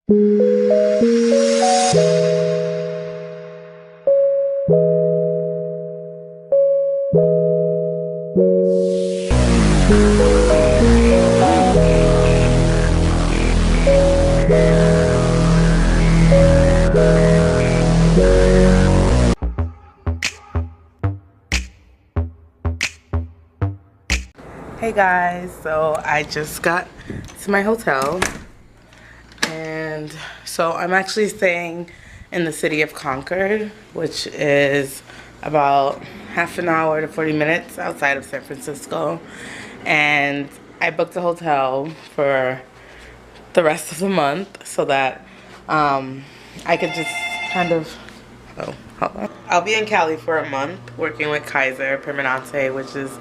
Hey guys, so I just got to my hotel, and so I'm actually staying in the city of Concord, which is about half an hour to 40 minutes outside of San Francisco. And I booked a hotel for the rest of the month so that I could just kind of, oh, hold on. I'll be in Cali for a month working with Kaiser Permanente, which is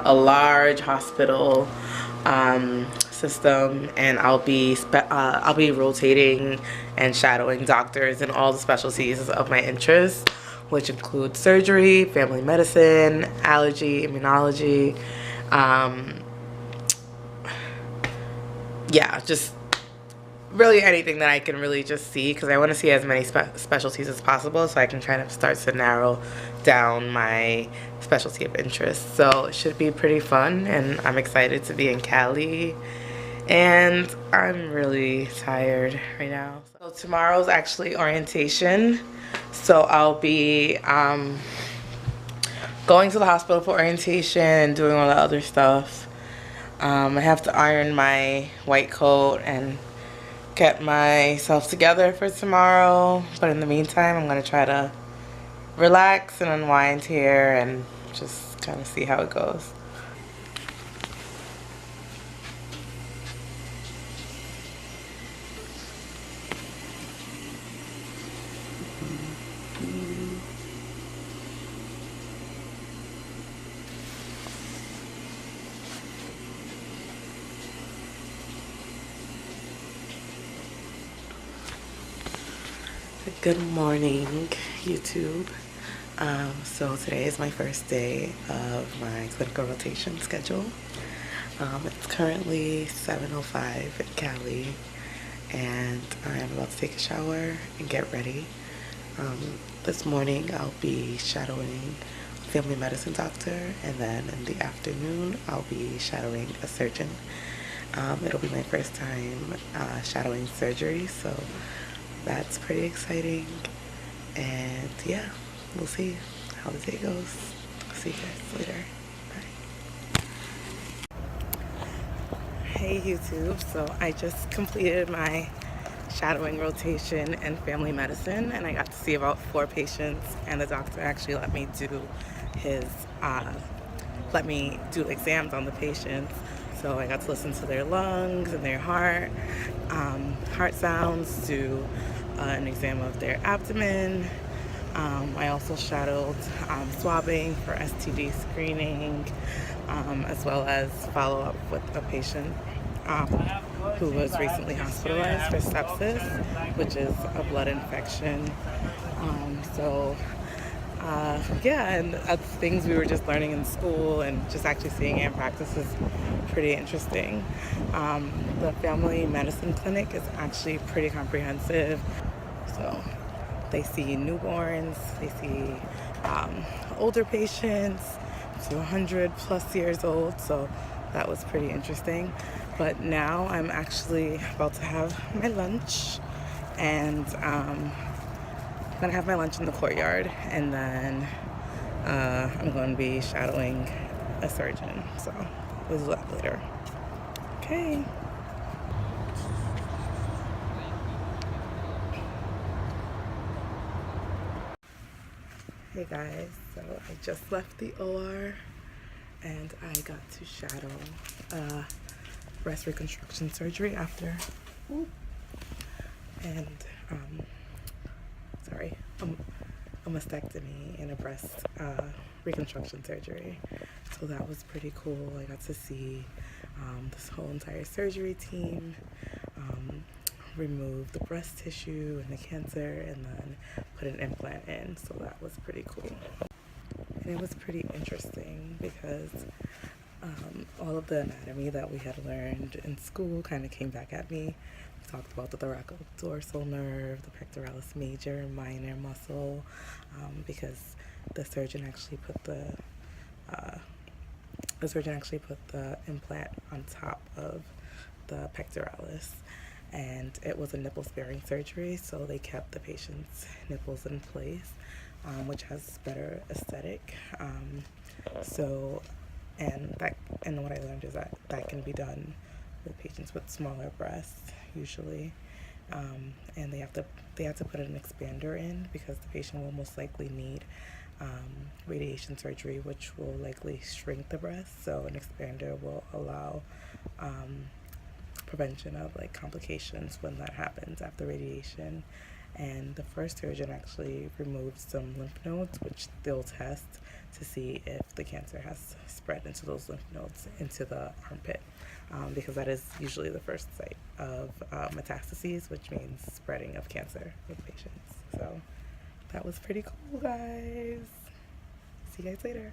a large hospital system, and I'll be rotating and shadowing doctors in all the specialties of my interest, which include surgery, family medicine, allergy, immunology, yeah, just really anything that I can really just see, because I want to see as many specialties as possible so I can kind of start to narrow down my specialty of interest. So it should be pretty fun, and I'm excited to be in Cali, and I'm really tired right now. So tomorrow's actually orientation, so I'll be going to the hospital for orientation and doing all the other stuff. I have to iron my white coat and get myself together for tomorrow, but in the meantime I'm gonna try to relax and unwind here and just kind of see how it goes. Good morning, YouTube. So today is my first day of my clinical rotation schedule. It's currently 7:05 in Cali, and I am about to take a shower and get ready. This morning I'll be shadowing a family medicine doctor, and then in the afternoon I'll be shadowing a surgeon. It'll be my first time shadowing surgery, so that's pretty exciting. And yeah, we'll see how the day goes. I'll see you guys later. Bye. Hey YouTube, so I just completed my shadowing rotation in family medicine, and I got to see about 4 patients, and the doctor actually let me do exams on the patients. So I got to listen to their lungs and their heart sounds, do an exam of their abdomen. I also shadowed swabbing for STD screening, as well as follow up with a patient who was recently hospitalized for sepsis, which is a blood infection. Yeah, and that's things we were just learning in school, and just actually seeing it in practice is pretty interesting. The family medicine clinic is actually pretty comprehensive. So they see newborns, they see older patients to 100 plus years old, so that was pretty interesting. But now I'm actually about to have my lunch, and I'm gonna have my lunch in the courtyard, and then I'm going to be shadowing a surgeon. So we'll do that later. Okay. Hey guys, so I just left the OR and I got to shadow breast reconstruction surgery after and a mastectomy and a breast reconstruction surgery. So that was pretty cool. I got to see this whole entire surgery team remove the breast tissue and the cancer, and then put an implant in. So that was pretty cool. And it was pretty interesting because all of the anatomy that we had learned in school kind of came back at me. We talked about the thoracodorsal nerve, the pectoralis major and minor muscle, because the surgeon actually put the implant on top of the pectoralis, and it was a nipple sparing surgery, so they kept the patient's nipples in place, which has better aesthetic. So, and what I learned is that that can be done with patients with smaller breasts usually, and they have to put an expander in because the patient will most likely need radiation surgery, which will likely shrink the breast. So an expander will allow prevention of like complications when that happens after radiation. And the first surgeon actually removed some lymph nodes, which they'll test to see if the cancer has spread into those lymph nodes into the armpit, because that is usually the first site of metastases, which means spreading of cancer with patients. So that was pretty cool, guys. See you guys later.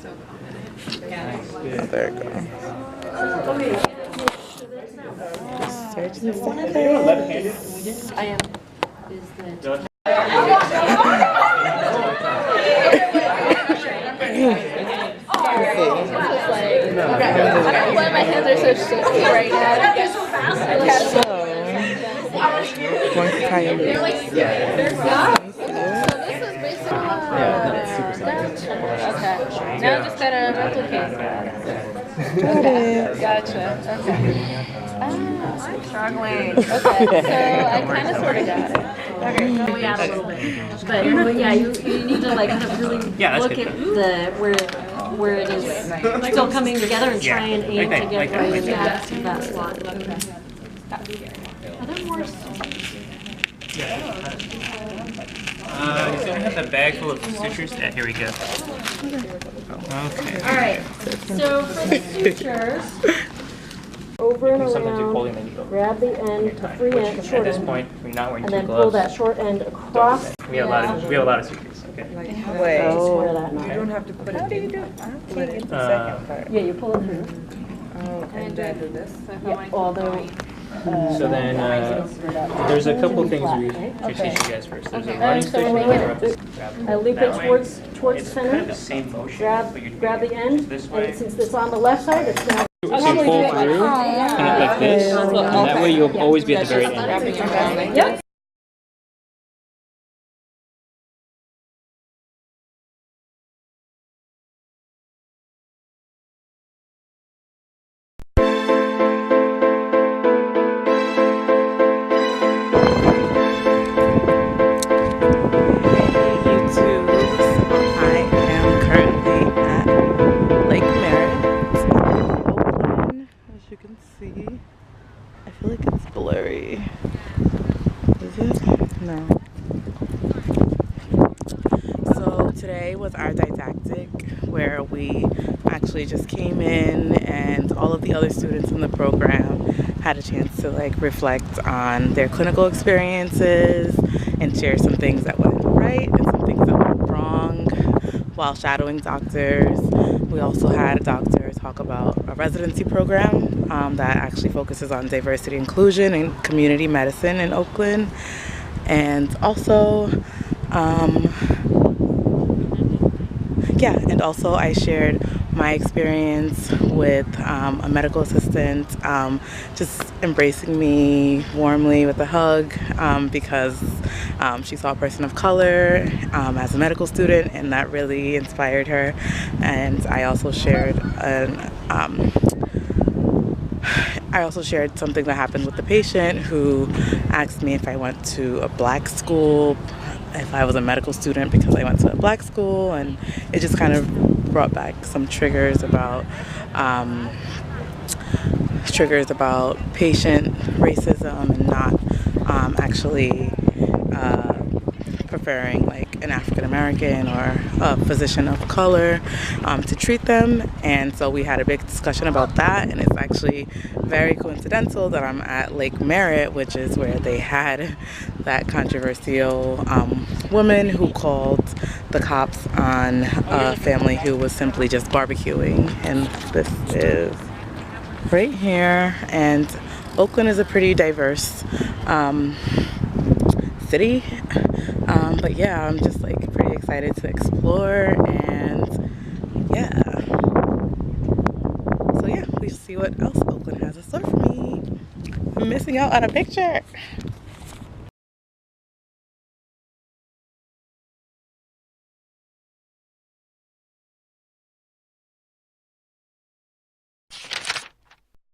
So confident. Yeah. There we go. Surgeon left-handed? I am. Why my hands are so shaky right now. Going to try it. Yeah, that's super solid. Okay. Now I just gotta replicate that. Okay. Gotcha. Okay. I'm struggling. Okay. So I kind of sort of got it. Okay. So we add a little bit. But yeah, you need to like kind of really look at the where it is still coming together and try and aim to get right in that slot. Okay. Are there more? You still have the bag full of sutures? Yeah, here we go. Okay. All right. So for the sutures, over and around, grab the end, the free end, short at this end, point, we're not wearing and two then gloves. pull that short end across. We have a lot of sutures. Okay. Wait, Square that knot. you don't have to put it in. I don't put it in the second part. Yeah, you pull it through. Oh, and then do this. Yeah, although. So then there's a couple things we should teach you guys first. There's a running switch and a grab. Loop it towards It's center. kind of the same motion, but you're Grab the end, this way. and since it's on the left side, it's now. So you pull through, kind of like this, and that way you'll always be at the very end. Yep. Was our didactic, where we actually just came in and all of the other students in the program had a chance to like reflect on their clinical experiences and share some things that went right and some things that went wrong while shadowing doctors. We also had a doctor talk about a residency program that actually focuses on diversity, inclusion, and community medicine in Oakland. And also I shared my experience with a medical assistant just embracing me warmly with a hug because she saw a person of color as a medical student, and that really inspired her. And I also shared something that happened with the patient who asked me if I went to a black school, if I was a medical student because I went to a black school, and it just kind of brought back some triggers about patient racism and not actually preferring like an African American or a physician of color to treat them. And so we had a big discussion about that, and it's actually very coincidental that I'm at Lake Merritt, which is where they had that controversial woman who called the cops on a family who was simply just barbecuing. And this is right here. And Oakland is a pretty diverse city, but yeah, I'm just like pretty excited to explore, and yeah, so yeah, we'll see what else Oakland has in store for me. I'm missing out on a picture.